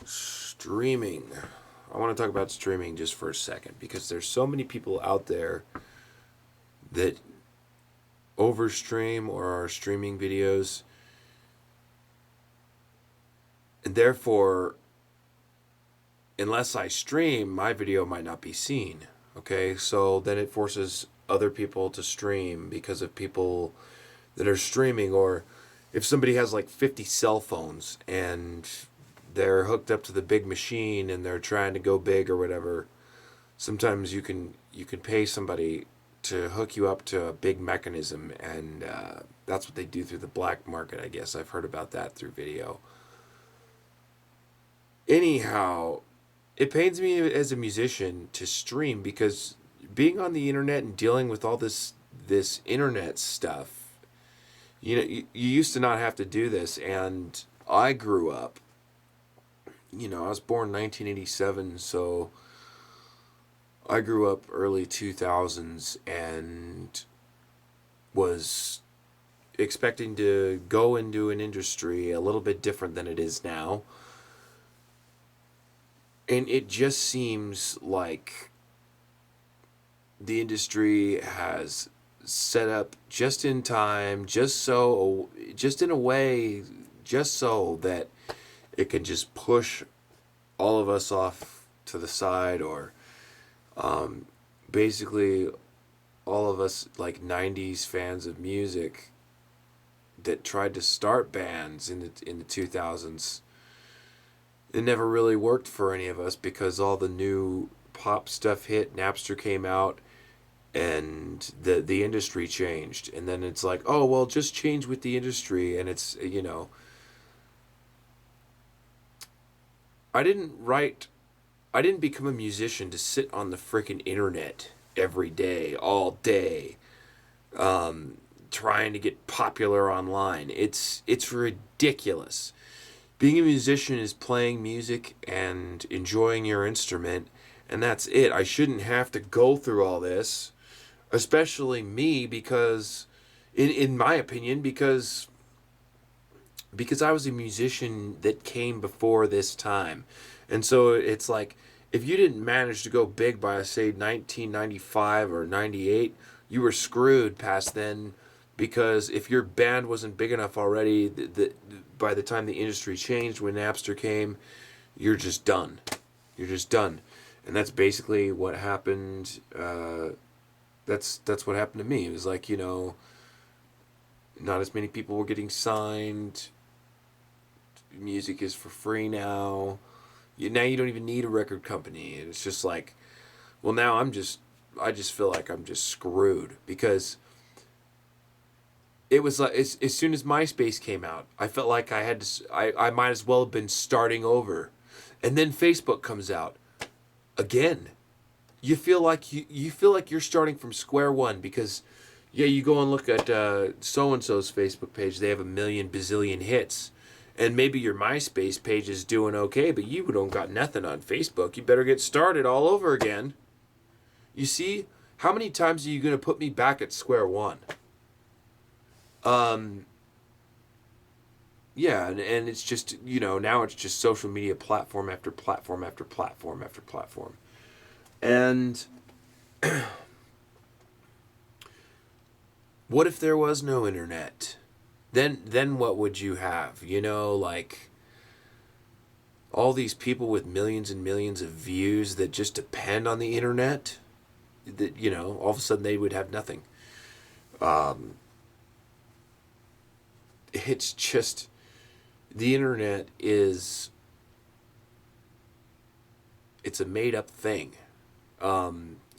Streaming. I want to talk about streaming just for a second because there's so many people out there that overstream or are streaming videos, and therefore, unless I stream, my video might not be seen. Okay, so then it forces other people to stream because of people that are streaming, or if somebody has like 50 cell phones and they're hooked up to the big machine and they're trying to go big or whatever, sometimes you can pay somebody to hook you up to a big mechanism, and that's what they do through the black market. I guess I've heard about that through video. Anyhow, it pains me as a musician to stream because being on the internet and dealing with all this internet stuff, you used to not have to do this, and I grew up. I was born 1987, so I grew up early 2000s and was expecting to go into an industry a little bit different than it is now. And it just seems like the industry has set up just in time, just in a way, just so that it can just push all of us off to the side, or basically all of us like 90s fans of music that tried to start bands in the 2000s. It never really worked for any of us because all the new pop stuff hit, Napster came out, and the industry changed. And then it's like, oh well, just change with the industry. And it's I didn't write I didn't become a musician to sit on the freaking internet every day, all day, trying to get popular online. It's ridiculous. Being a musician is playing music and enjoying your instrument, and that's it. I shouldn't have to go through all this, especially me, because, in my opinion, because I was a musician that came before this time. And so it's like, if you didn't manage to go big by, say, 1995 or 98, you were screwed past then, because if your band wasn't big enough already, by the time the industry changed, when Napster came, you're just done. You're just done. And that's basically what happened. That's what happened to me. It was like, not as many people were getting signed. Music is for free now. Now you don't even need a record company. And it's just like, well, now I just feel like I'm just screwed, because it was like, as soon as MySpace came out, I felt like I might as well have been starting over. And then Facebook comes out again. You feel like you're starting from square one, because yeah, you go and look at so and so's Facebook page, they have a million bazillion hits. And maybe your MySpace page is doing okay, but you don't got nothing on Facebook. You better get started all over again. You see, how many times are you going to put me back at square one? Yeah, and it's just, now it's just social media platform after platform after platform after platform. And what if there was no internet? Then what would you have? Like all these people with millions and millions of views that just depend on the internet, that, all of a sudden they would have nothing. It's just, the internet it's a made up thing. I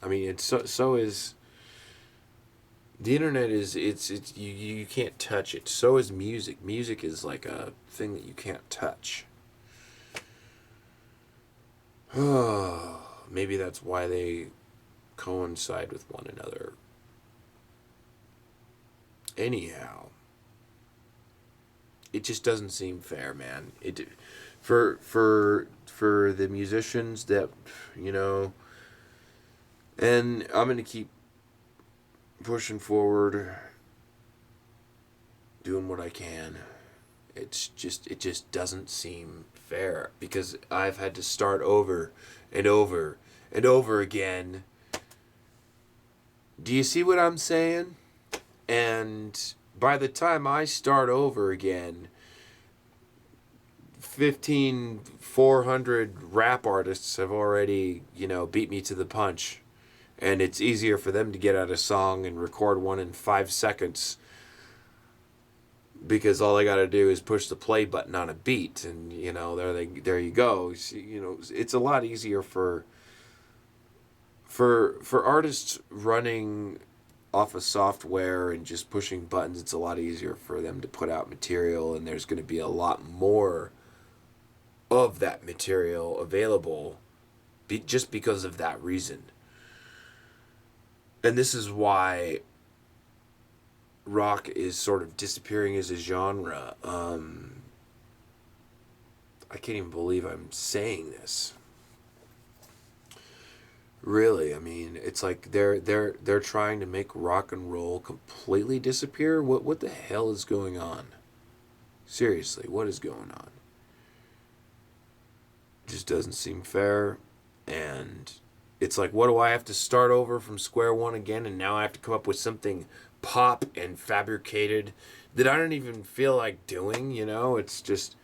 mean, so is the internet. It's you can't touch it. So is music. Music is like a thing that you can't touch. Maybe that's why they coincide with one another. Anyhow, it just doesn't seem fair, man. For the musicians that, and I'm gonna keep pushing forward, doing what I can. It just doesn't seem fair because I've had to start over and over and over again. Do you see what I'm saying? And by the time I start over again, 400 rap artists have already, beat me to the punch. And it's easier for them to get out a song and record one in 5 seconds because all they got to do is push the play button on a beat, and there you go. It's a lot easier for artists running off of software and just pushing buttons. It's a lot easier for them to put out material, and there's going to be a lot more of that material available just because of that reason. And this is why rock is sort of disappearing as a genre. I can't even believe I'm saying this. Really, I mean, it's like they're trying to make rock and roll completely disappear. What the hell is going on? Seriously, what is going on? It just doesn't seem fair, and it's like, what do I have to start over from square one again, and now I have to come up with something pop and fabricated that I don't even feel like doing, It's just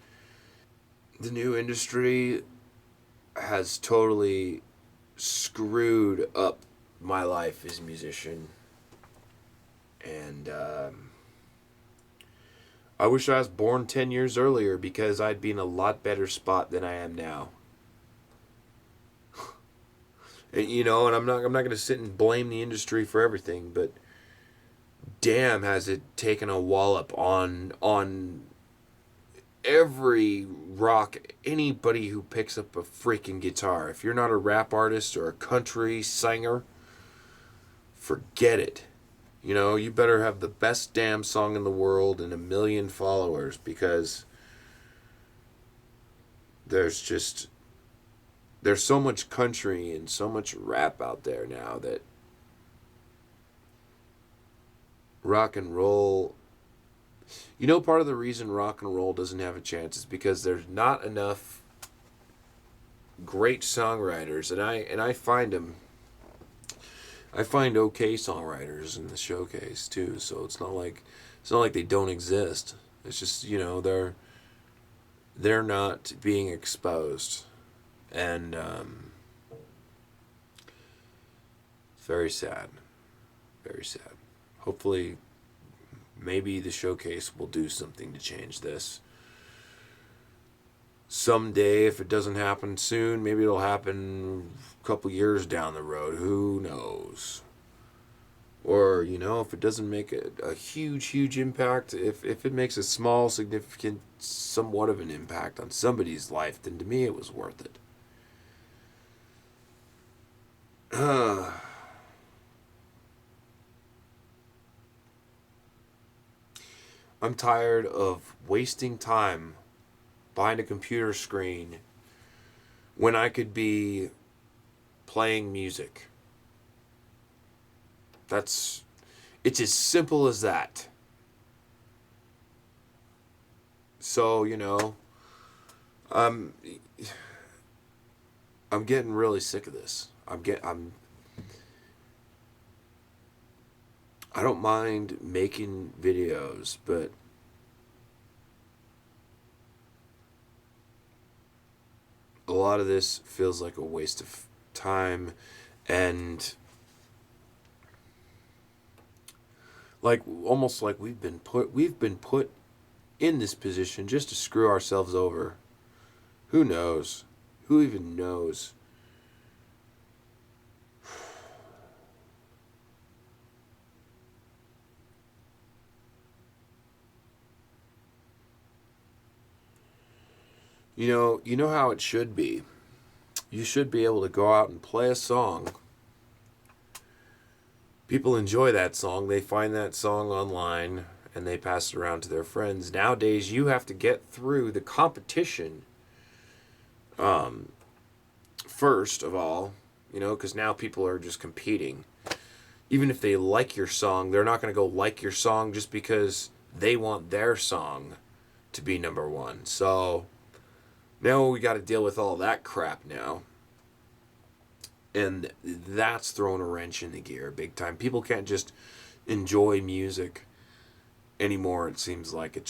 the new industry has totally screwed up my life as a musician, and I wish I was born 10 years earlier because I'd be in a lot better spot than I am now. And and I'm not going to sit and blame the industry for everything, but damn, has it taken a wallop on every rock, anybody who picks up a freaking guitar. If you're not a rap artist or a country singer, forget it. You better have the best damn song in the world and 1 million followers, because there's so much country and so much rap out there now that rock and roll, part of the reason rock and roll doesn't have a chance is because there's not enough great songwriters, and I find them. I find okay songwriters in the showcase too, so it's not like they don't exist. It's just they're not being exposed, and very sad, very sad. Hopefully, maybe the showcase will do something to change this. Someday, if it doesn't happen soon, maybe it'll happen a couple years down the road. Who knows? Or, if it doesn't make a huge impact, if it makes a small, significant, somewhat of an impact on somebody's life, then to me it was worth it. I'm tired of wasting time behind a computer screen when I could be playing music. It's as simple as that. So, I'm getting really sick of this. I don't mind making videos, but a lot of this feels like a waste of time, and almost like we've been put in this position just to screw ourselves over. Who knows? Who even knows? You know how it should be. You should be able to go out and play a song. People enjoy that song. They find that song online and they pass it around to their friends. Nowadays, you have to get through the competition first of all, because now people are just competing. even if they like your song, they're not going to go like your song just because they want their song to be number one. So now we got to deal with all that crap now. And that's throwing a wrench in the gear big time. People can't just enjoy music anymore. It seems like it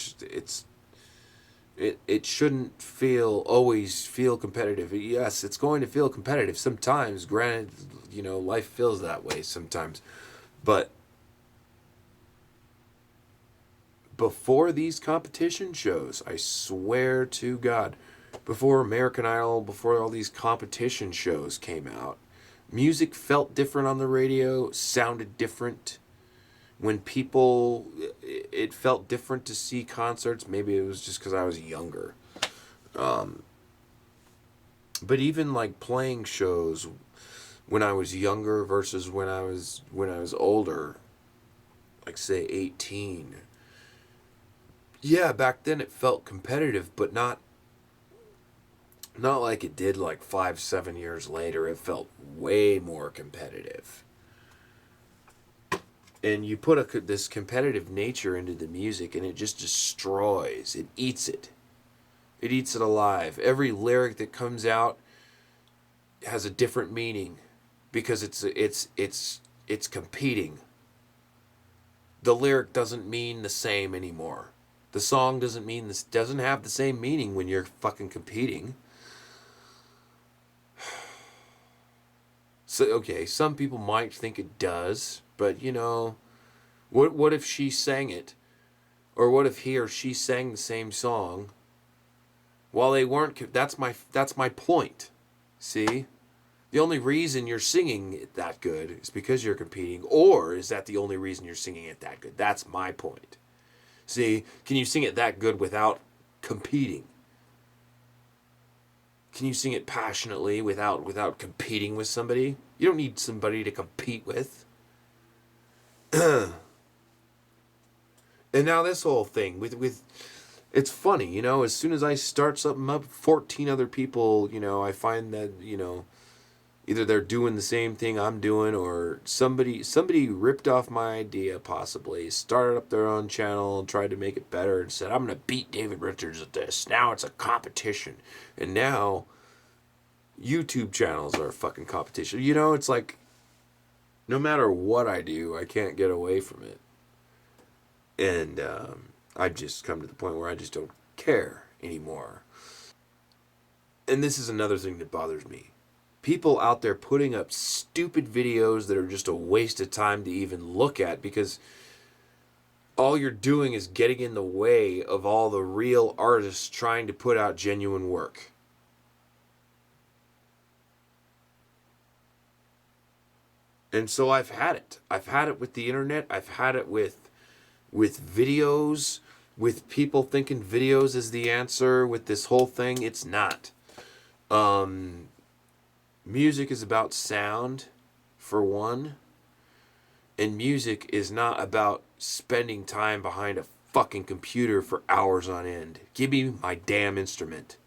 shouldn't always feel competitive. Yes, it's going to feel competitive sometimes. Granted, life feels that way sometimes. But before these competition shows, I swear to God, before American Idol, before all these competition shows came out, music felt different on the radio, sounded different. When people, it felt different to see concerts. Maybe it was just because I was younger. But even like playing shows when I was younger versus when I was older, like say 18. Yeah, back then it felt competitive, but not like it did like 5, 7 years later. It felt way more competitive. And you put this competitive nature into the music, and it just destroys. It eats it. It eats it alive. Every lyric that comes out has a different meaning because it's competing. The lyric doesn't mean the same anymore. The song doesn't have the same meaning when you're fucking competing. So okay, some people might think it does, but what if she sang it, or what if he or she sang the same song while they weren't? That's my point. See, the only reason you're singing it that good is because you're competing, or is that the only reason you're singing it that good? That's my point. See, can you sing it that good without competing? Can you sing it passionately without competing with somebody? You don't need somebody to compete with. And now this whole thing with it's funny, as soon as I start something up, 14 other people, I find that, either they're doing the same thing I'm doing, or somebody ripped off my idea, possibly started up their own channel and tried to make it better and said, I'm going to beat David Richards at this. Now it's a competition. And now YouTube channels are a fucking competition. It's like no matter what I do, I can't get away from it. And I've just come to the point where I just don't care anymore. And this is another thing that bothers me. People out there putting up stupid videos that are just a waste of time to even look at, because all you're doing is getting in the way of all the real artists trying to put out genuine work. And so I've had it. I've had it with the internet. I've had it with videos, with people thinking videos is the answer, with this whole thing. It's not. Music is about sound, for one. And music is not about spending time behind a fucking computer for hours on end. Give me my damn instrument.